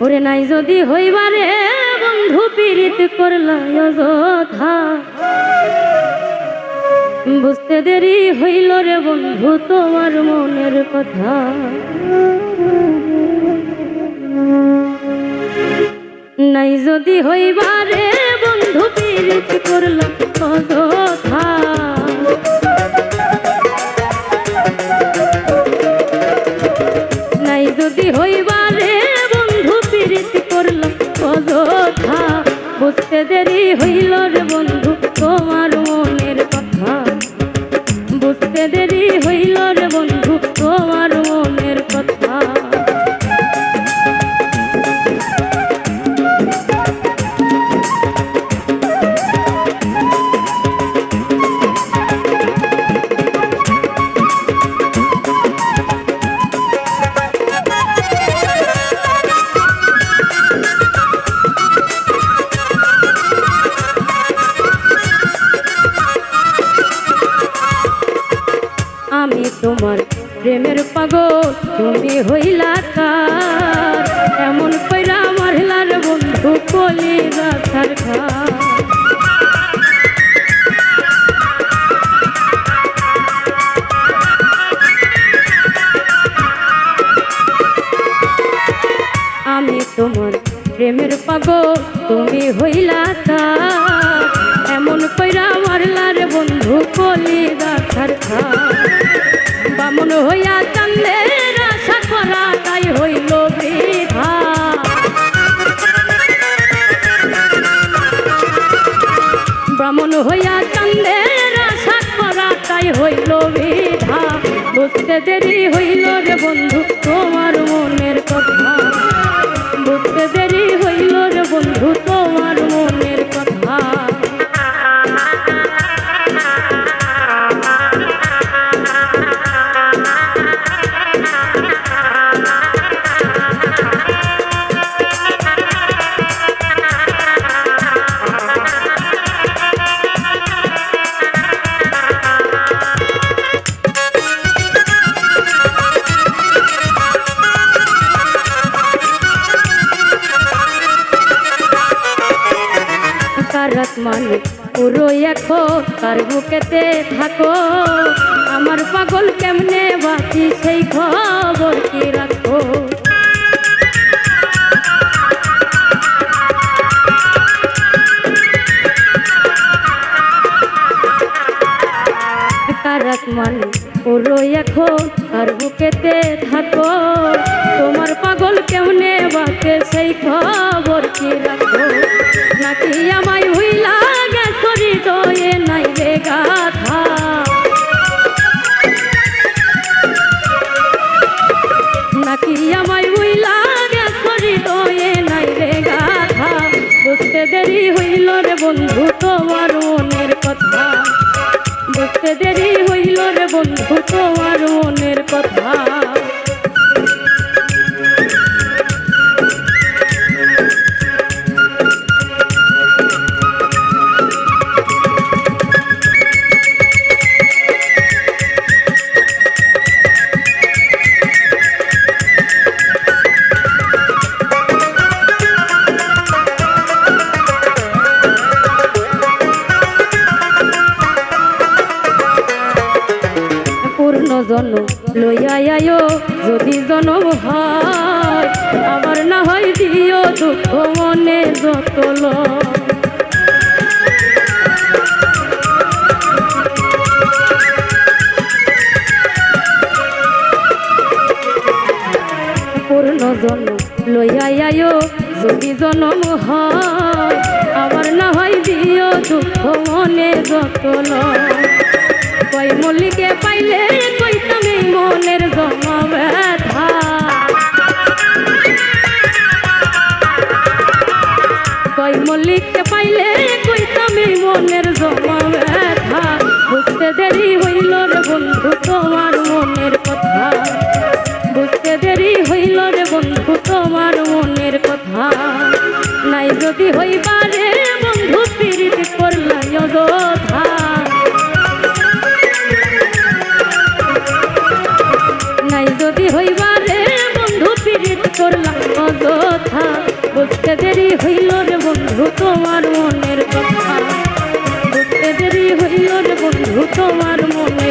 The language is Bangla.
ওরে নাই যদি হইবারে বন্ধু পীড়িত করলা অযথা, বুঝতে দেরি হইল রে বন্ধু তোমার মনের কথা। নাই যদি হইবারে বন্ধু পীড়িত করলা অযথা, নাই যদি হইবারে বন্ধু পীড়িত করলা অযথা, বুঝতে দেরি হইল রে বন্ধু তোমার মনের কথা। বুঝতে দেরি হইল রে বন্ধু তোমার মনের কথা। আমি তোমার প্রেমের পাগল তুমি হইলা কার, এমন কইরা মারলার বন্ধু কলিরা সরকার। আমি তোমার প্রেমের পাগল তুমি হইলা কার, এমন কইরা মারলার বন্ধু কলিরা সরকার। বামন হইয়া চান্দের আশা করা তাই হইল বৃথা, ব্রাহ্মণ হইয়া চান্দের আশা করা তাই হইল বৃথা। বুঝতে দেরি হইল রে বন্ধু তোমার মনের কথা। বুঝতে দেরি হইল রে বন্ধু তোমার মনের কথা। মানে পুরো এখন তার বুকেতে থাকো, আমার পাগল কেমনে বাঁচি সেই খবর কি রাখো। কারাক মানে পুরো এখন তার বুকেতে থাকো, তোমার পাগল কেমনে বাঁচে সেই খবর কি রাখো। নাকি আমায় হইলা গেছরি দয়ে নাই রে গাথা, নাকি আমায় হইলা গেছরি দয়ে নাই রে গাথা। বুঝতে দেরি হইল রে বন্ধু তোমার মনের কথা। বুঝতে দেরি হইল রে বন্ধু তোমার মনের কথা। জন্ম লইয়া আয়ো যদি জন্ম হয়, আবার না হয় দিও দুঃখ মনে যতল। পূর্ণ জন্ম লইয়া আয়ো যদি জন্ম হয়, আবার না হয় দিও দুঃখ মনে যতল। কই মল্লিকে পাইলে কইতাম এই মনের জমা ব্যথা, কই মল্লিককে পাইলে কইতাম এই মনের জমা ব্যথা। বুঝতে দেরি হইল রে বন্ধু তোমার মনের কথা। বুঝতে দেরি হইল রে বন্ধু তোমার মনের কথা। নাই যদি হইবারে বন্ধু পীড়িত করলা অযথা, নাই যদি হইবারে বন্ধু পীড়িত করলা অযথা। বুঝতে দেরি হইল রে বন্ধু তোমার মনের কথা, বুঝতে দেরি হইল রে বন্ধু তোমার মনের